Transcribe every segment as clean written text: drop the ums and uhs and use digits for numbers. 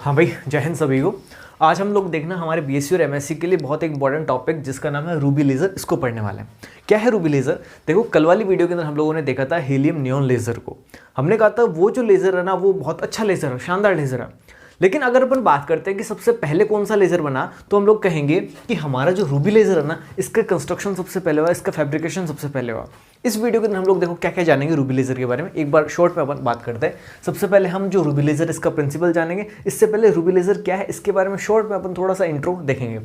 हाँ भाई, जय हिंद सभी को। आज हम लोग देखना हमारे बीएससी और एमएससी के लिए बहुत एक इंपॉर्टेंट टॉपिक जिसका नाम है रूबी लेज़र, इसको पढ़ने वाले हैं। क्या है रूबी लेज़र? देखो, कल वाली वीडियो के अंदर हम लोगों ने देखा था हीलियम नियॉन लेज़र को। हमने कहा था वो जो लेज़र है ना, वो बहुत अच्छा लेज़र है, शानदार लेज़र है। लेकिन अगर अपन बात करते हैं कि सबसे पहले कौन सा लेज़र बना, तो हम लोग कहेंगे कि हमारा जो रूबी लेज़र है ना, इसका कंस्ट्रक्शन सबसे पहले हुआ, इसका फैब्रिकेशन सबसे पहले हुआ। इस वीडियो के अंदर हम लोग देखो क्या क्या जानेंगे रूबी लेज़र के बारे में। एक बार शॉर्ट में अपन बात करते हैं। सबसे पहले हम जो रूबी लेज़र इसका प्रिंसिपल जानेंगे। इससे पहले रूबी लेज़र क्या है इसके बारे में शॉर्ट में अपन थोड़ा सा इंट्रो देखेंगे।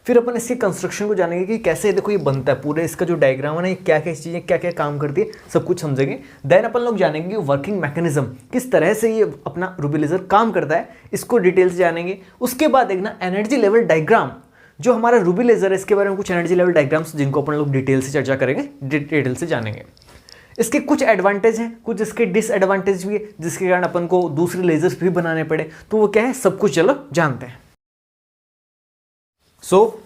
फिर अपन इसके कंस्ट्रक्शन को जानेंगे कि कैसे देखो ये बनता है, पूरे इसका जो डायग्राम है ना, ये क्या क्या चीज़ें क्या क्या काम करती है, सब कुछ समझेंगे। देन अपन लोग जानेंगे वर्किंग मैकेनिज्म, किस तरह से ये अपना रूबी लेज़र काम करता है, इसको डिटेल से जानेंगे। उसके बाद देखना एनर्जी लेवल डायग्राम, जो हमारा रूबी लेज़र है इसके बारे में कुछ एनर्जी लेवल डायग्राम्स जिनको अपन लोग डिटेल से चर्चा करेंगे, डिटेल से जानेंगे। इसके कुछ एडवांटेज हैं, कुछ इसके डिसएडवांटेज भी है, जिसके कारण अपन को दूसरे लेज़र्स भी बनाने पड़े। तो वो क्या है, सब कुछ चलो जानते हैं।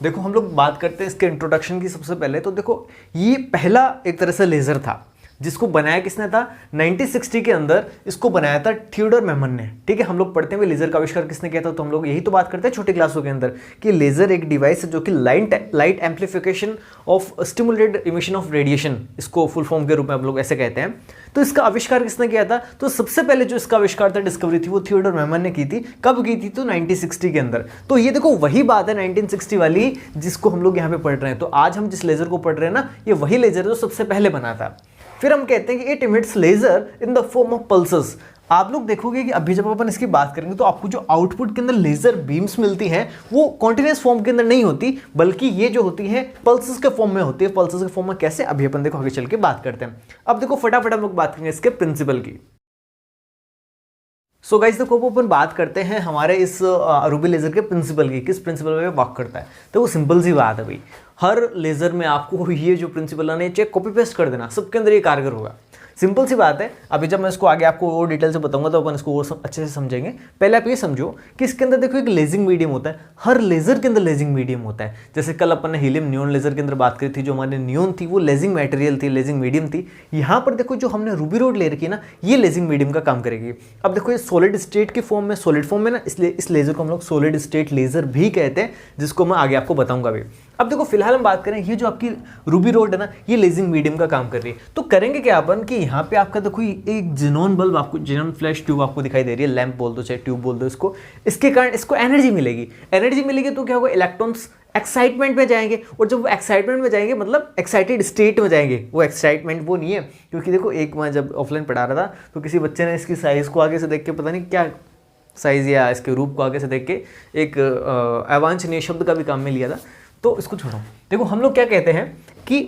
देखो हम लोग बात करते हैं इसके इंट्रोडक्शन की। सबसे पहले तो देखो, ये पहला एक तरह से लेज़र था जिसको बनाया किसने था, 1960 के अंदर इसको बनाया था थियोडोर मेमन ने। ठीक है, हम लोग पढ़ते हैं लेज़र का आविष्कार किसने किया था, तो हम लोग यही तो बात करते हैं छोटी क्लासों के अंदर कि लेज़र एक डिवाइस है जो कि light amplification of stimulated emission of radiation, इसको फुल फॉर्म के रूप में हम लोग ऐसे कहते हैं। तो इसका आविष्कार किसने किया था, तो सबसे पहले जो इसका आविष्कार था, डिस्कवरी थी, वो थियोडोर मेमन ने की थी। कब की थी, तो 1960 के अंदर। तो ये देखो वही बात है 1960 वाली जिसको हम लोग यहाँ पे पढ़ रहे हैं। तो आज हम जिस लेज़र को पढ़ रहे हैं ना, ये वही लेज़र जो सबसे पहले बना था। फिर हम कहते हैं कि it emits laser in the form of pulses. आप लोग देखोगे कि अभी जब अपन इसकी बात करेंगे तो आपको जो आउटपुट के अंदर लेज़र बीम्स मिलती हैं वो कॉन्टिन्यूस फॉर्म के अंदर नहीं होती, बल्कि ये जो होती है पल्सेस के फॉर्म में होती है। पल्सेस के फॉर्म में कैसे, अभी अपन देखो आगे चल के बात करते हैं। अब देखो फटाफट हम लोग बात करेंगे इसके प्रिंसिपल की। सो गाइस देखो, अपन बात करते हैं हमारे इस रूबी लेज़र के प्रिंसिपल की, किस प्रिंसिपल में वर्क करता है। तो वो सिंपल सी बात है भाई, हर लेज़र में आपको ये जो प्रिंसिपल है चेक कॉपी पेस्ट कर देना, सबके अंदर ये कारगर होगा। सिंपल सी बात है। अभी जब मैं इसको आगे आपको और डिटेल से बताऊंगा तो अपन इसको और अच्छे से समझेंगे। पहले आप ये समझो कि इसके अंदर देखो एक लेजिंग मीडियम होता है, हर लेज़र के अंदर लेजिंग मीडियम होता है। जैसे कल अपन ने हीलियम नियॉन लेज़र के अंदर बात करी थी, जो हमारे नियॉन थी वो लेजिंग मटेरियल थी, लेजिंग मीडियम थी। यहाँ पर देखो जो हमने रूबी रोड ले रखी है ना, ये लेजिंग मीडियम का काम करेगी। अब देखो ये सॉलिड स्टेट के फॉर्म में, सॉलिड फॉर्म में ना, इसलिए इस लेज़र को हम लोग सॉलिड स्टेट लेज़र भी कहते हैं, जिसको मैं आगे आपको बताऊंगा भी। अब देखो फिलहाल हम बात करें, ये जो आपकी रूबी रोड है ना, ये लेजिंग मीडियम का काम कर रही है। तो करेंगे क्या अपन कि यहाँ पे आपका देखो एक जेनॉन बल्ब, आपको जेनॉन फ्लैश ट्यूब आपको दिखाई दे रही है, लैंप बोल दो चाहे ट्यूब बोल दो इसको। इसके कारण इसको एनर्जी मिलेगी। एनर्जी मिलेगी तो क्या होगा, इलेक्ट्रॉन्स एक्साइटमेंट में जाएंगे, और जब वो एक्साइटमेंट में जाएंगे मतलब एक्साइटेड स्टेट में जाएंगे। वो एक्साइटमेंट वो नहीं है, क्योंकि देखो एक मैं जब ऑफलाइन पढ़ा रहा था तो किसी बच्चे ने इसकी साइज़ को आगे से देख के, पता नहीं क्या साइज़ या इसके रूप को आगे से देख के एक अवांछनीय शब्द का भी काम में लिया था। तो इसको छोड़ो। देखो हम लोग क्या कहते हैं कि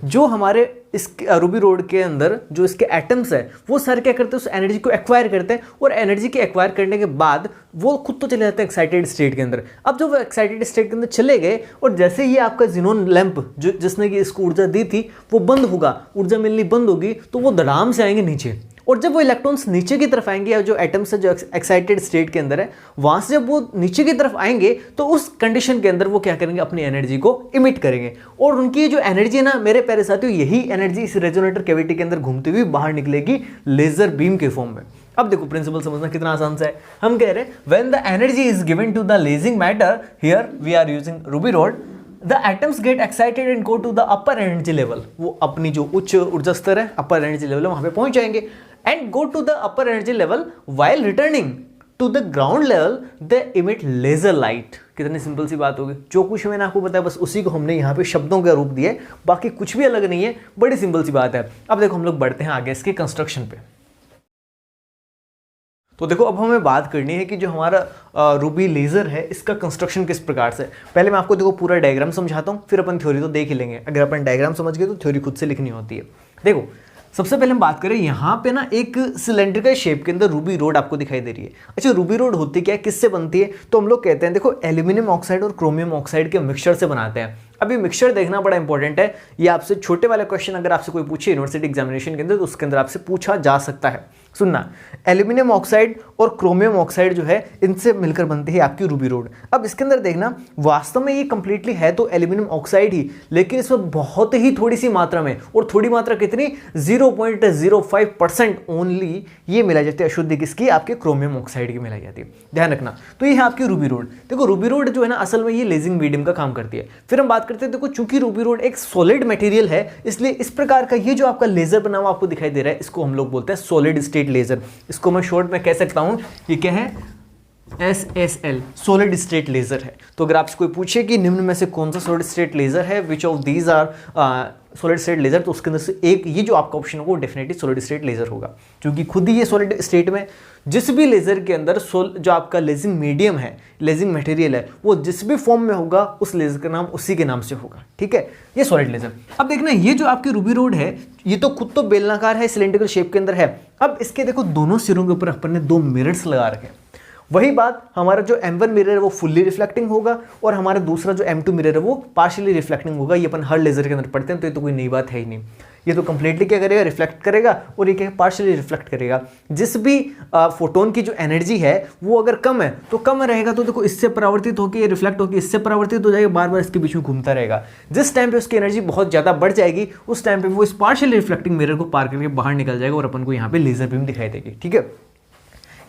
जो हमारे इस रूबी रोड के अंदर जो इसके एटम्स है वो सारे क्या करते हैं, उस एनर्जी को एक्वायर करते हैं, और एनर्जी के एक्वायर करने के बाद वो खुद तो चले जाते हैं एक्साइटेड स्टेट के अंदर। अब जब वो एक्साइटेड स्टेट के अंदर चले गए, और जैसे ही आपका जेनॉन लैंप जो जिसने कि इसको ऊर्जा दी थी वो बंद होगा, ऊर्जा मिलनी बंद होगी, तो वो धड़ाम से आएंगे नीचे। और जब वो इलेक्ट्रॉन्स नीचे की तरफ आएंगे, या जो एटम्स है जो एक्साइटेड स्टेट के अंदर है, वहां से जब वो नीचे की तरफ आएंगे तो उस कंडीशन के अंदर वो क्या करेंगे, अपनी एनर्जी को इमिट करेंगे। और उनकी जो एनर्जी है ना मेरे प्यारे साथियों, यही एनर्जी इस रेजोनेटर कैविटी के अंदर घूमती हुई बाहर निकलेगी लेजर बीम के फॉर्म में। अब देखो प्रिंसिपल समझना कितना आसान सा है। हम कह रहे हैं when the energy is given to the lasing matter, here we are using ruby rod, the atoms get excited and go to the upper energy level. वो अपनी जो उच्च ऊर्जा स्तर है, अपर एनर्जी लेवल है, वहां पे पहुंच जाएंगे। And go to the upper energy level, while returning to the ground level they emit laser light. कितनी सिंपल सी बात होगी। जो कुछ मैंने आपको बताया बस उसी को हमने यहाँ पे शब्दों का रूप दिया है, बाकी कुछ भी अलग नहीं है, बड़ी सिंपल सी बात है। अब देखो हम लोग बढ़ते हैं आगे इसके कंस्ट्रक्शन पे। तो देखो अब हमें बात करनी है कि जो हमारा रूबी लेज़र है इसका कंस्ट्रक्शन किस प्रकार से। पहले मैं आपको देखो पूरा डायग्राम समझाता हूँ, फिर अपन थ्योरी तो देख ही लेंगे। अगर अपन डायग्राम समझ गए तो थ्योरी खुद से लिखनी होती है। देखो सबसे पहले हम बात करें, यहाँ पे ना एक सिलेंड्रिकल शेप के अंदर रूबी रोड आपको दिखाई दे रही है। अच्छा, रूबी रोड होती क्या है, किससे बनती है, तो हम लोग कहते हैं देखो एल्यूमिनियम ऑक्साइड और क्रोमियम ऑक्साइड के मिक्सचर से बनाते हैं। अब ये मिक्सचर देखना बड़ा इंपॉर्टेंट है। ये आपसे छोटे वाले क्वेश्चन अगर आपसे कोई पूछे यूनिवर्सिटी एग्जामिनेशन के अंदर तो उसके अंदर आपसे पूछा जा सकता है। सुनना, एल्यूमिनियम ऑक्साइड और क्रोमियम ऑक्साइड जो है इनसे मिलकर बनती है आपकी रूबी रोड। अब इसके अंदर देखना, वास्तव में ये कंप्लीटली है तो एल्यूमिनियम ऑक्साइड ही, लेकिन इसमें बहुत ही थोड़ी सी मात्रा में, और थोड़ी मात्रा कितनी, 0.05% ओनली ये मिलाई जाती है अशुद्धि किसकी, आपके क्रोमियम ऑक्साइड की मिलाई जाती है, ध्यान रखना। तो ये है आपकी रूबी रोड। देखो रूबी रोड जो है ना असल में ये लेजिंग मीडियम का काम करती है। फिर हम बात करते हैं, देखो चूंकि रूबी रोड एक सॉलिड मटेरियल है, इसलिए इस प्रकार का ये जो आपका लेजर बना हुआ आपको दिखाई दे रहा है, इसको हम लोग बोलते हैं सॉलिड स्टेट लेजर। इसको मैं शॉर्ट में कह सकता हूं, ये क्या है, SSL, सॉलिड स्टेट लेजर है। तो अगर आपसे कोई पूछे कि निम्न में से कौन सा सॉलिड स्टेट लेजर है, which of these are solid state laser, तो उसके अंदर से एक ये जो आपका ऑप्शन होगा वो डेफिनेटली सॉलिड स्टेट लेजर होगा, क्योंकि खुद ही ये सॉलिड स्टेट में जिस भी लेजर के अंदर जो आपका लेजिंग मीडियम है, लेजिंग मटेरियल है, वो जिस भी फॉर्म में होगा उस लेजर का नाम उसी के नाम से होगा, ठीक है, ये सॉलिड लेजर। अब देखना ये जो आपकी रूबी रोड है, ये तो खुद तो बेलनाकार है, सिलेंड्रिकल शेप के अंदर है। अब इसके देखो दोनों सिरों के ऊपर अपन ने 2 मिरर्स लगा रखे हैं। वही बात, हमारा जो M1 मिरर है वो फुल्ली रिफ्लेक्टिंग होगा, और हमारा दूसरा जो M2 मिरर है वो पार्शियली रिफ्लेक्टिंग होगा। ये अपन हर लेजर के अंदर पढ़ते हैं, तो ये तो कोई नई बात है ही नहीं। ये तो कंप्लीटली क्या करेगा, रिफ्लेक्ट करेगा, और ये क्या पार्शियली रिफ्लेक्ट करेगा। जिस भी फोटोन की जो एनर्जी है वो अगर कम है तो कम रहेगा, तो देखो इससे परावर्तित होकर ये रिफ्लेक्ट होकर इससे परावर्तित हो जाएगा, बार बार इसके बीच में घूमता रहेगा। जिस टाइम पे उसकी एनर्जी बहुत ज़्यादा बढ़ जाएगी, उस टाइम पे वो इस पार्शियली रिफ्लेक्टिंग मिरर को पार करके बाहर निकल जाएगा, और अपन को यहाँ पे लेजर बीम दिखाई देगी, ठीक है।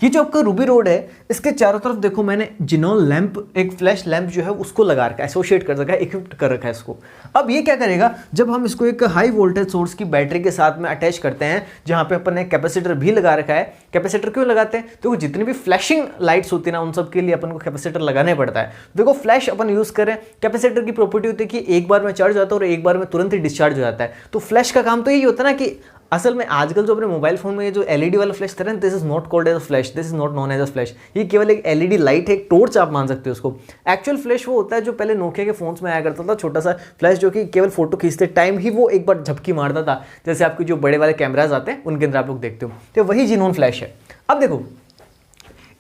ये जो आपका रूबी रोड है, इसके चारों तरफ देखो मैंने जिनोन लैंप, एक फ्लैश लैंप जो है उसको लगा रखा है, एसोसिएट कर रखा है, इक्विप्ड कर रखा है इसको। अब ये क्या करेगा, जब हम इसको एक हाई वोल्टेज सोर्स की बैटरी के साथ में अटैच करते हैं, जहां पे अपन ने कैपेसिटर भी लगा रखा है। कैपेसिटर क्यों लगाते हैं, तो जितनी भी फ्लैशिंग लाइट्स होती है ना, उन सब के लिए अपन को कैपेसिटर लगाना पड़ता है। देखो फ्लैश अपन यूज करें, कैपेसिटर की प्रॉपर्टी होती है कि एक बार में चार्ज होता है और एक बार में तुरंत ही डिस्चार्ज हो जाता है। तो फ्लैश का काम तो यही होता है ना कि असल में आजकल जो अपने मोबाइल फोन में ये जो एलईडी वाला फ्लैश था ना, this is not called as a flash, this is not known as a flash. ये केवल एक एलईडी लाइट है, एक टॉर्च आप मान सकते हो उसको। एक्चुअल फ्लैश वो होता है जो पहले नोकिया के फोन्स में आया करता था, छोटा सा फ्लैश जो कि केवल फोटो खींचते टाइम ही वो एक बार झपकी मारता था, जैसे आपके जो बड़े वाले कैमराज आते हैं उनके अंदर आप लोग देखते हो, तो वही जिनोन फ्लैश है। अब देखो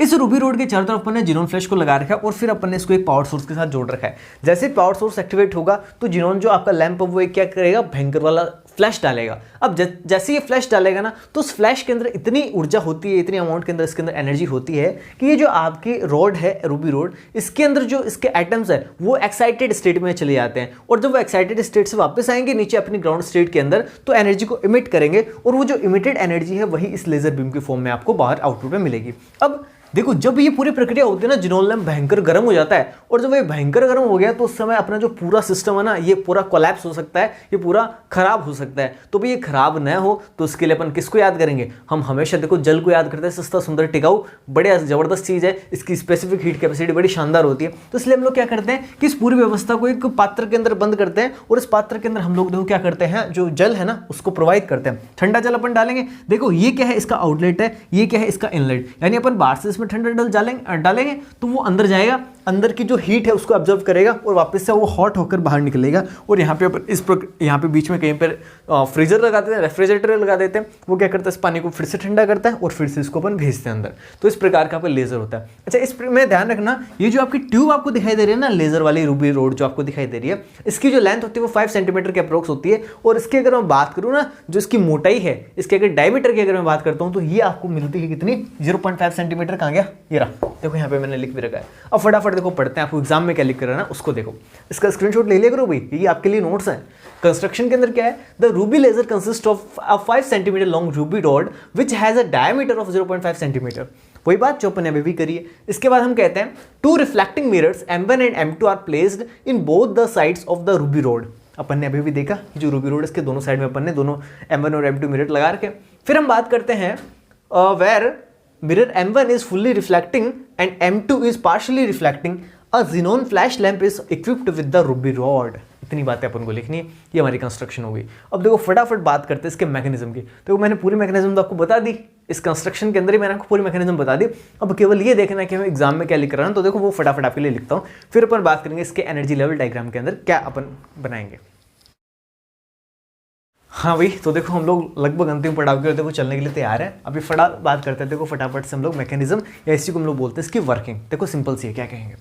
इस रूबी रोड के चारों तरफ अपन ने जिनोन फ्लैश को लगा रखा है, और फिर अपन ने इसको एक पावर सोर्स के साथ जोड़ रखा है। जैसे पावर सोर्स एक्टिवेट होगा तो जिनोन जो आपका लैंप है वो एक क्या करेगा, भयंकर वाला फ्लैश डालेगा। अब जैसे ये फ्लैश डालेगा ना, तो उस फ्लैश के अंदर इतनी ऊर्जा होती है, इतनी अमाउंट के अंदर इसके अंदर एनर्जी होती है कि ये जो आपकी रोड है रूबी रोड, इसके अंदर जो इसके एटम्स है वो एक्साइटेड स्टेट में चले जाते हैं, और जब वो एक्साइटेड स्टेट से वापस आएंगे नीचे अपनी ग्राउंड स्टेट के अंदर, तो एनर्जी को इमिट करेंगे, और वो जो इमिटेड एनर्जी है वही इस लेजर बीम के फॉर्म में आपको बाहर आउटपुट में मिलेगी। अब देखो जब ये पूरी प्रक्रिया होती है ना, जिनोन लैंप भयंकर गर्म हो जाता है, और जब ये भयंकर गर्म हो गया तो उस समय अपना जो पूरा सिस्टम है ना, ये पूरा कोलैप्स हो सकता है, ये पूरा खराब हो सकता है। तो भाई ये खराब न हो तो उसके लिए अपन किसको याद करेंगे, हम हमेशा देखो जल को याद करते हैं, सस्ता सुंदर टिकाऊ, बड़े जबरदस्त चीज़ है, इसकी स्पेसिफिक हीट कैपेसिटी बड़ी शानदार होती है। तो इसलिए हम लोग क्या करते हैं कि इस पूरी व्यवस्था को एक पात्र के अंदर बंद करते हैं, और इस पात्र के अंदर हम लोग देखो क्या करते हैं, जो जल है ना उसको प्रोवाइड करते हैं। ठंडा जल अपन डालेंगे, देखो ये क्या है, इसका आउटलेट है, ये क्या है, इसका इनलेट, यानी अपन बाहर से इसमें ठंडा जल डालेंगे तो वो अंदर जाएगा, अंदर की जो हीट है उसको ऑब्जर्व करेगा, और वापस से वो हॉट होकर बाहर निकलेगा। और यहाँ पे यहाँ पे बीच में कहीं पर फ्रीजर लगा देते हैं, रेफ्रिजरेटर लगा देते हैं, वो क्या करता है, इस पानी को फिर से ठंडा करता है, और फिर से इसको अपन भेजते हैं अंदर। तो इस प्रकार का लेजर होता है। अच्छा, इस में ध्यान रखना, ये जो आपकी ट्यूब आपको दिखाई दे रही है ना, लेजर वाली रूबी रोड जो आपको दिखाई दे रही है, इसकी जो लेंथ होती है वो 5 सेंटीमीटर के अप्रोक्स होती है। और इसकी अगर मैं बात करूँ ना, जो इसकी मोटाई है, इसके अगर डायमीटर की अगर मैं बात करता हूँ, तो ये आपको मिलती है कितनी, 0.5 सेंटीमीटर। कहाँ गया, ये रहा, देखो यहाँ पे मैंने लिख भी रखा है। अब फटाफट देखो पढ़ते हैं, आपको एग्जाम में क्या लिख कर रहा है ना उसको देखो, इसका स्क्रीनशॉट ले लिया करो भाई, ये आपके लिए नोट्स हैं। कंस्ट्रक्शन के अंदर क्या है, the ruby laser consist of a 5 centimetre long ruby rod which has a diameter of 0.5 centimetre. वही बात जो अपन ने अभी भी करी है। इसके बाद हम कहते हैं 2 reflecting mirrors M1 and M2 are placed in both the sides of the ruby rod. अपन ने अभी भी देखा कि जो रूबी रॉड इसके दोनों साइड में अपन ने दोनों M1 और M2 मिरर लगा रखे। फिर हम बात करते हैं where mirror M1 is fully reflecting and M2 is partially reflecting, a xenon flash lamp is equipped with the ruby rod। इतनी बातें अपन को लिखनी है, ये हमारी कंस्ट्रक्शन होगी। अब देखो फटाफट बात करते हैं इसके मैकेनिज्म की। तो मैंने पूरी मैकेनिज्म तो आपको बता दी, इस कंस्ट्रक्शन के अंदर ही मैंने आपको पूरी मैकेनिज्म बता दी। अब केवल ये देखना है कि मैं एग्जाम में क्या लिख रहा हूँ, तो देखो वो फटाफट आपके लिए लिखता हूँ, फिर अपन बात करेंगे इसके एनर्जी लेवल डायग्राम के अंदर क्या अपन बनाएंगे। हाँ भाई, तो देखो हम लोग लगभग अंतिम पड़ाव के देखो चलने के लिए तैयार है। अभी बात करते हैं, देखो फटाफट से हम लोग मैकेनिज्म या इसी को हम लोग बोलते हैं इसकी वर्किंग। देखो सिंपल सी है, क्या कहेंगे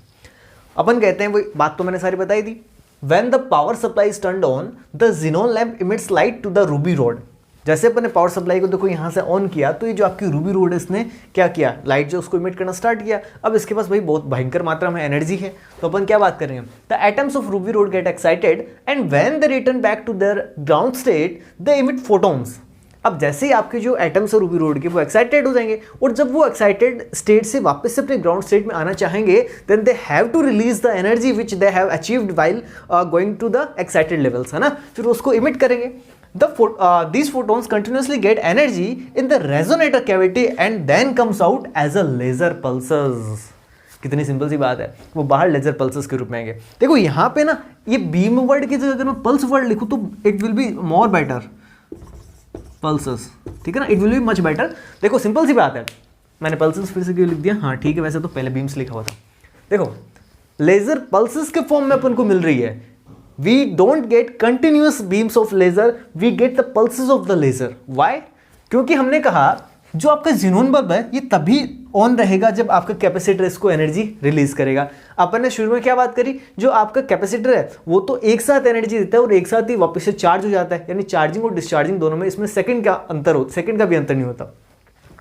अपन, कहते हैं वही बात तो मैंने सारी बताई दी। When the power supply is turned on, the xenon lamp emits light to the ruby rod। जैसे अपन ने पावर सप्लाई को देखो यहाँ से ऑन किया तो ये जो आपकी रूबी रोड है इसने क्या किया, लाइट जो उसको इमिट करना स्टार्ट किया। अब इसके पास भाई बहुत भयंकर मात्रा में एनर्जी है, तो अपन क्या बात करेंगे, the atoms of ruby rod get excited and when they return back to their ground state they emit photons. अब जैसे ही आपके जो एटम्स है रूबी रोड के वो एक्साइटेड हो जाएंगे, और जब वो एक्साइटेड स्टेट से वापस से अपने ग्राउंड स्टेट में आना चाहेंगे then they have to release the energy which they have achieved while going to the excited levels, है ना, फिर उसको इमिट करेंगे। These photons continuously get energy in the resonator cavity and then comes out as a laser pulses। कितनी simple सी बात है, वो बाहर लेजर पल्सेस के रूप में आएंगे। देखो यहाँ पे ना ये बीम वर्ड की जगह अगर मैं पल्स वर्ड लिखूँ तो it will be more better, pulses, ठीक है ना, it will be much better. देखो सिंपल सी बात है, मैंने पल्सेस फिर से क्यों लिख दिया, हाँ ठीक है, वैसे तो पहले बीम्स लिखा हुआ था। देखो लेजर पल्सेस के फॉर्म में अपन को मिल रही है, we don't get continuous beams of laser, we get the pulses of the laser। why? क्योंकि हमने कहा जो आपका ज़ीनोन बल्ब है ये तभी ऑन रहेगा जब आपका कैपेसिटर इसको एनर्जी रिलीज करेगा। अपन ने शुरू में क्या बात करी, जो आपका कैपेसिटर है वो तो एक साथ एनर्जी देता है और एक साथ ही वापस से चार्ज हो जाता है, यानी चार्जिंग और डिस्चार्जिंग दोनों में इसमें सेकंड का भी अंतर नहीं होता।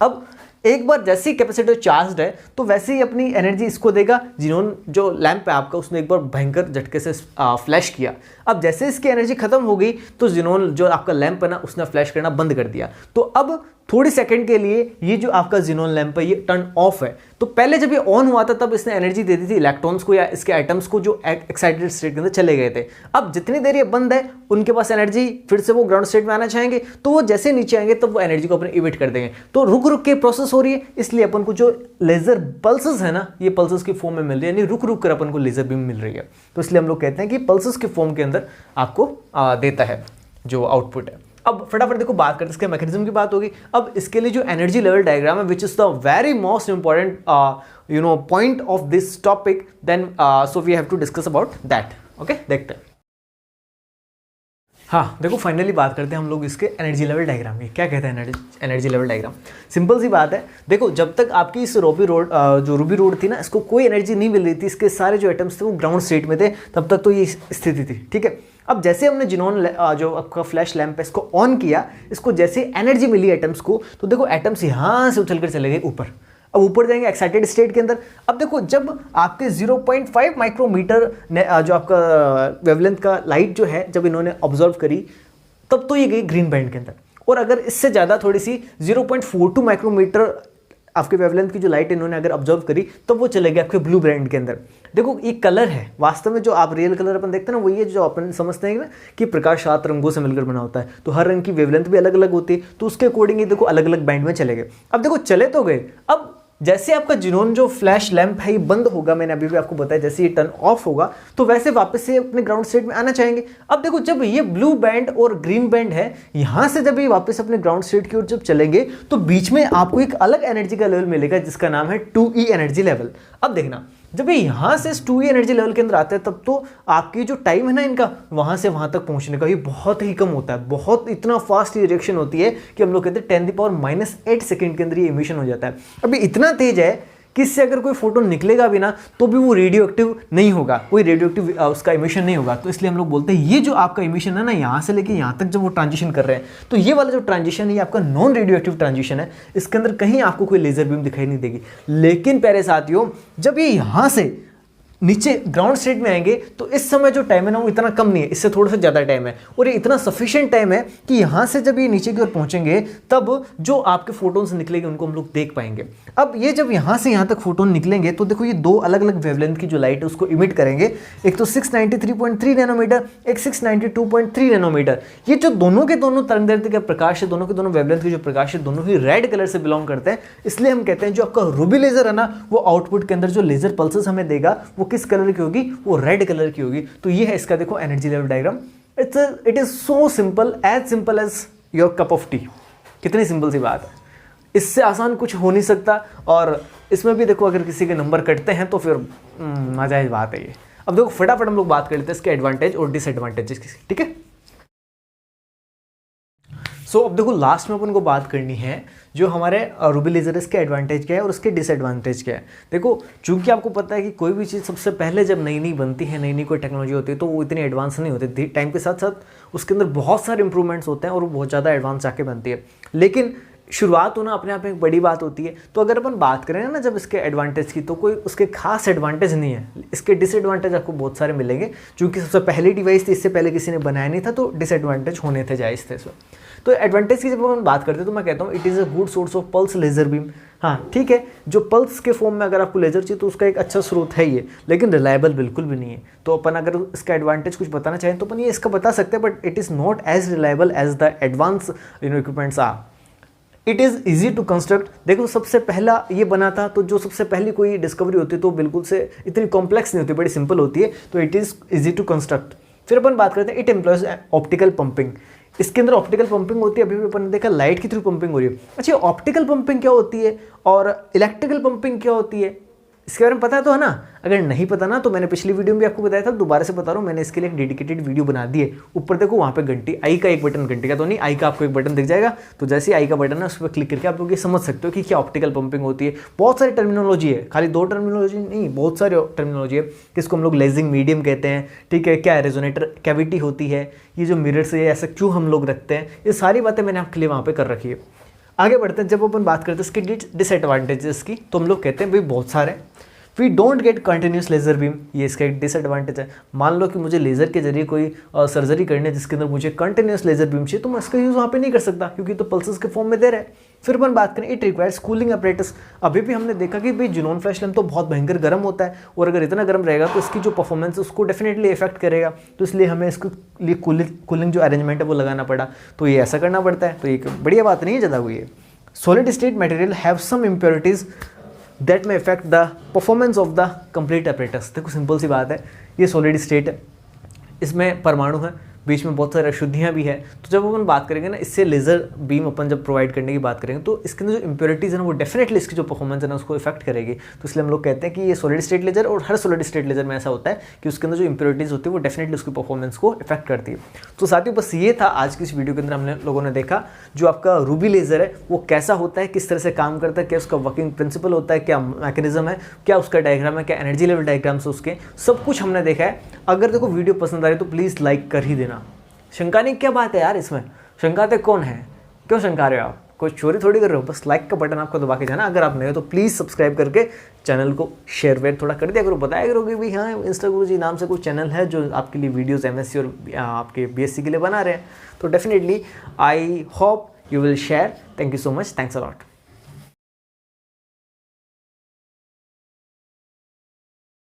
अब एक बार जैसे ही कैपेसिटर चार्ज्ड है तो वैसे ही अपनी एनर्जी इसको देगा। जिनोन जो लैंप है आपका उसने एक बार भयंकर झटके से फ्लैश किया। अब जैसे इसकी एनर्जी खत्म हो गई तो जिनोन जो आपका लैंप है ना उसने फ्लैश करना बंद कर दिया। तो अब थोड़ी सेकंड के लिए ये जो आपका जिनोन लैंप है ये टर्न ऑफ है। तो पहले जब ये ऑन हुआ था तब इसने एनर्जी दे दी थी इलेक्ट्रॉन्स को या इसके एटम्स को जो एक्साइटेड स्टेट के अंदर चले गए थे। अब जितनी देर ये बंद है उनके पास एनर्जी, फिर से वो ग्राउंड स्टेट में आना चाहेंगे तो वो जैसे नीचे आएंगे तब वो एनर्जी को अपने इमिट कर देंगे। तो रुक रुक के प्रोसेस हो रही है, इसलिए अपन को जो लेजर पल्सेस है ना ये पल्सेस की फॉर्म में मिल रही है, यानी रुक रुक कर अपन को लेजर बीम मिल रही है। तो इसलिए हम लोग कहते हैं कि पल्सेस के फॉर्म के अंदर आपको देता है जो आउटपुट है। अब फटाफट देखो बात करते हैं इसके मैकेनिज्म की बात होगी। अब इसके लिए जो एनर्जी लेवल डायग्राम है which is the very most important point of this topic, then so we have to discuss about that. Okay, देखते हैं। हाँ देखो फाइनली बात करते हैं हम लोग इसके एनर्जी लेवल डायग्राम की। क्या कहते हैं एनर्जी लेवल डायग्राम? सिंपल सी बात है, देखो जब तक आपकी इस रूबी रोड थी ना इसको कोई एनर्जी नहीं मिल रही थी, इसके सारे जो एटम्स थे वो ग्राउंड स्टेट में थे, तब तक तो ये स्थिति थी, ठीक है। अब जैसे हमने जिनोन जो आपका फ्लैश लैंप है इसको ऑन किया, इसको जैसे एनर्जी मिली एटम्स को, तो देखो एटम्स यहाँ से उछल कर चले गए ऊपर। अब ऊपर जाएंगे एक्साइटेड स्टेट के अंदर। अब देखो जब आपके 0.5 माइक्रोमीटर जो आपका वेवलेंथ का लाइट जो है जब इन्होंने ऑब्जर्व करी तब तो ये गई ग्रीन बैंड के अंदर, और अगर इससे ज़्यादा थोड़ी सी 0.42 माइक्रोमीटर आपके वेवलेंथ की जो लाइट इन्होंने अगर ऑब्जर्व करी तब वो चले गए आपके ब्लू बैंड के अंदर। देखो ये कलर है, वास्तव में जो आप रियल कलर अपन देखते हैं ना वही है जो अपन समझते हैं ना कि प्रकाश 7 रंगों से मिलकर बना होता है, तो हर रंग की वेवलेंथ भी अलग अलग होती है, तो उसके अकॉर्डिंग ये देखो अलग अलग बैंड में चले गए। अब देखो चले तो गए, अब जैसे आपका जिनोन जो फ्लैश लैंप है ये बंद होगा, मैंने अभी भी आपको बताया जैसे ये टर्न ऑफ होगा तो वैसे वापस से अपने ग्राउंड स्टेट में आना चाहेंगे। अब देखो जब ये ब्लू बैंड और ग्रीन बैंड है यहाँ से जब ये वापस अपने ग्राउंड स्टेट की ओर जब चलेंगे तो बीच में आपको एक अलग एनर्जी का लेवल मिलेगा जिसका नाम है 2E एनर्जी लेवल। अब देखना जब ये यहाँ से 2E एनर्जी लेवल के अंदर आते हैं तब तो आपकी जो टाइम है ना इनका वहाँ से वहाँ तक पहुँचने का ये बहुत ही कम होता है, बहुत इतना फास्ट ये रिएक्शन होती है कि हम लोग कहते हैं 10⁻⁸ सेकेंड के अंदर ये इमिशन हो जाता है। अभी इतना तेज है कि इससे अगर कोई फोटोन निकलेगा भी ना तो भी वो रेडियो एक्टिव नहीं होगा, कोई रेडियो एक्टिव उसका इमिशन नहीं होगा। तो इसलिए हम लोग बोलते हैं ये जो आपका इमिशन है ना यहाँ से लेके यहाँ तक जब वो ट्रांजिशन कर रहे हैं तो ये वाला जो ट्रांजिशन है ये आपका नॉन रेडियो एक्टिव ट्रांजिशन है, इसके अंदर कहीं आपको कोई लेजर बीम दिखाई नहीं देगी। लेकिन प्यारे साथियों जब ये यहाँ से नीचे ग्राउंड स्टेट में आएंगे तो इस समय जो टाइम है ना वो इतना कम नहीं है, इससे थोड़ा सा ज़्यादा टाइम है, और ये इतना सफिशिएंट टाइम है कि यहाँ से जब ये नीचे की ओर पहुँचेंगे तब जो आपके फोटोन्स निकलेंगे उनको हम लोग देख पाएंगे। अब ये जब यहाँ से यहाँ तक फोटोन निकलेंगे तो देखो ये दो अलग अलग वेवलेंथ की जो लाइट है उसको इमिट करेंगे, एक तो 693.3 नैनोमीटर, एक 692.3 नैनोमीटर। ये जो दोनों के दोनों तरंगदैर्घ्य का प्रकाश है, दोनों के दोनों वेवलेंथ के जो प्रकाश है दोनों ही रेड कलर से बिलोंग करते हैं, इसलिए हम कहते हैं जो आपका रूबी लेजर है ना वो आउटपुट के अंदर जो लेजर पल्सेस हमें देगा वो किस कलर की होगी, वो रेड कलर की होगी। तो ये है इसका देखो energy level diagram. It is so simple as your cup of tea. कितनी सिंपल सी बात है, इससे आसान कुछ हो नहीं सकता। और इसमें भी देखो अगर किसी के नंबर कटते हैं तो फिर नाजायज बात है ये। अब देखो फटाफट हम लोग बात कर लेते हैं इसके एडवांटेज और डिसएडवांटेजेस की, ठीक है। सो अब देखो लास्ट में अपन को बात करनी है जो हमारे रूबी लेजर इसके एडवांटेज क्या है और उसके डिसएडवांटेज क्या है। देखो चूंकि आपको पता है कि कोई भी चीज़ सबसे पहले जब नई नई बनती है, नई नई कोई टेक्नोलॉजी होती है तो वो इतनी एडवांस नहीं होती, टाइम के साथ साथ उसके अंदर बहुत सारे इंप्रूवमेंट्स होते हैं और वो बहुत ज़्यादा एडवांस जाके बनती है। लेकिन शुरुआत होना अपने आप में एक बड़ी बात होती है। तो अगर अपन बात करें ना जब इसके एडवांटेज की, तो कोई उसके खास एडवांटेज नहीं है, इसके डिसएडवांटेज आपको बहुत सारे मिलेंगे। क्योंकि सबसे पहली डिवाइस थी, इससे पहले किसी ने बनाया नहीं था, तो डिसएडवांटेज होने थे जायज़ थे इसमें। तो एडवांटेज की जब हम बात करते हैं तो मैं कहता हूँ it is a good source of pulse laser beam. हाँ ठीक है, जो पल्स के फॉर्म में अगर आपको लेजर चाहिए तो उसका एक अच्छा स्रोत है ये, लेकिन रिलायबल बिल्कुल भी नहीं है। तो अपन अगर इसका एडवांटेज कुछ बताना चाहें तो अपन ये इसका बता सकते हैं, but it is not as reliable as the advance equipments are. It is easy to construct. देखो सबसे पहला ये बना था, तो जो सबसे पहली कोई डिस्कवरी होती है तो बिल्कुल से इतनी कॉम्प्लेक्स नहीं होती, बड़ी सिंपल होती है, तो it is easy to construct. फिर अपन बात करते हैं इट एम्प्लॉयज ऑप्टिकल पंपिंग। इसके अंदर ऑप्टिकल पंपिंग होती है, अभी भी अपन ने देखा लाइट के थ्रू पंपिंग हो रही है। अच्छा ऑप्टिकल पंपिंग क्या होती है और इलेक्ट्रिकल पंपिंग क्या होती है, इसके बारे में पता तो है ना? अगर नहीं पता ना तो मैंने पिछली वीडियो में भी आपको बताया था, दोबारा से बता रहा हूँ, मैंने इसके लिए एक डेडिकेटेड वीडियो बना दी है। ऊपर देखो वहाँ पे घंटी, आई का एक बटन, घंटी का तो नहीं, आई का आपको एक बटन दिख जाएगा। तो जैसे आई का बटन है उस पर क्लिक करके आप लोग ये समझ सकते हो कि क्या ऑप्टिकल पंपिंग होती है। बहुत सारी टर्मिनोलॉजी है, खाली 2 टर्मिनोलॉजी नहीं, बहुत सारी टर्मिनोलॉजी है। किसको हम लोग लेजिंग मीडियम कहते हैं, ठीक है, क्या रेजोनेटर कैविटी होती है, ये जो मिरर से ऐसा क्यों हम लोग रखते हैं, ये सारी बातें मैंने आपके लिए वहाँ पर कर रखी है। आगे बढ़ते हैं, जब अपन बात करते हैं इसके डिसएडवांटेजेस की, तो हम लोग कहते हैं भाई बहुत सारे। We don't get continuous laser beam, ये इसका एक डिसएडवांटेज है। मान लो कि मुझे लेजर के जरिए कोई सर्जरी करनी है जिसके अंदर मुझे कंटिन्यूस लेजर बीम चाहिए, तो मैं इसका यूज़ वहाँ पे नहीं कर सकता क्योंकि तो पल्सेस के फॉर्म में दे रहा है। फिर अपन बात करें इट रिक्वायर्स कूलिंग अपरेटस। अभी भी हमने देखा कि भाई ज़ेनॉन फ्लैश लैम्प तो बहुत भयंकर गर्म होता है, और अगर इतना गर्म रहेगा तो इसकी जो परफॉर्मेंस है उसको डेफिनेटली इफेक्ट करेगा। तो इसलिए हमें इसके लिए कूलिंग जो अरेंजमेंट है वो लगाना पड़ा, तो ये ऐसा करना पड़ता है। तो ये बढ़िया बात नहीं है ज़्यादा हुई है। Solid state material have some impurities that may effect the performance of the complete apparatus. देखो सिंपल सी बात है, ये सॉलिड स्टेट है, इसमें परमाणु है, बीच में बहुत सारी अशुद्धियाँ भी है। तो जब अपन बात करेंगे ना इससे लेज़र बीम अपन जब प्रोवाइड करने की बात करेंगे तो इसके अंदर जो इम्प्योरिटीज़ है ना वो डेफिनेटली इसकी जो परफॉर्मेंस है ना उसको इफेक्ट करेगी। तो इसलिए हम लोग कहते हैं कि ये सॉलिड स्टेट लेजर, और हर सॉलिड स्टेट लेजर में ऐसा होता है कि उसके अंदर जो इम्प्योरिटीज़ होती है वो डेफिनेटली उसकी परफॉर्मेंस को इफेक्ट करती है। तो साथियों बस ये था आज की इस वीडियो के अंदर हमने लोगों ने देखा जो आपका रूबी लेज़र है वो कैसा होता है, किस तरह से काम करता है, क्या उसका वर्किंग प्रिंसिपल होता है, क्या मैकेनिज्म है, क्या उसका डायग्राम है, क्या एनर्जी लेवल डायग्राम्स है, उसके सब कुछ हमने देखा है। अगर देखो वीडियो पसंद आ रही है तो प्लीज़ लाइक कर ही देना। शंका नहीं, क्या बात है यार इसमें, शंकाते कौन है, क्यों शंका रहे हो आप, कोई चोरी थोड़ी कर रहे हो, बस लाइक का बटन आपको दबा के जाना। अगर आप नए हो तो प्लीज़ सब्सक्राइब करके चैनल को शेयर वेयर थोड़ा कर दिया करो, बताया करो कि भाई हाँ इंस्टा गुरुजी नाम से कोई चैनल है जो आपके लिए वीडियोज़ MSc और आपके BSc के लिए बना रहे हैं। तो definitely I hope you will share. Thank you so much, thanks a lot.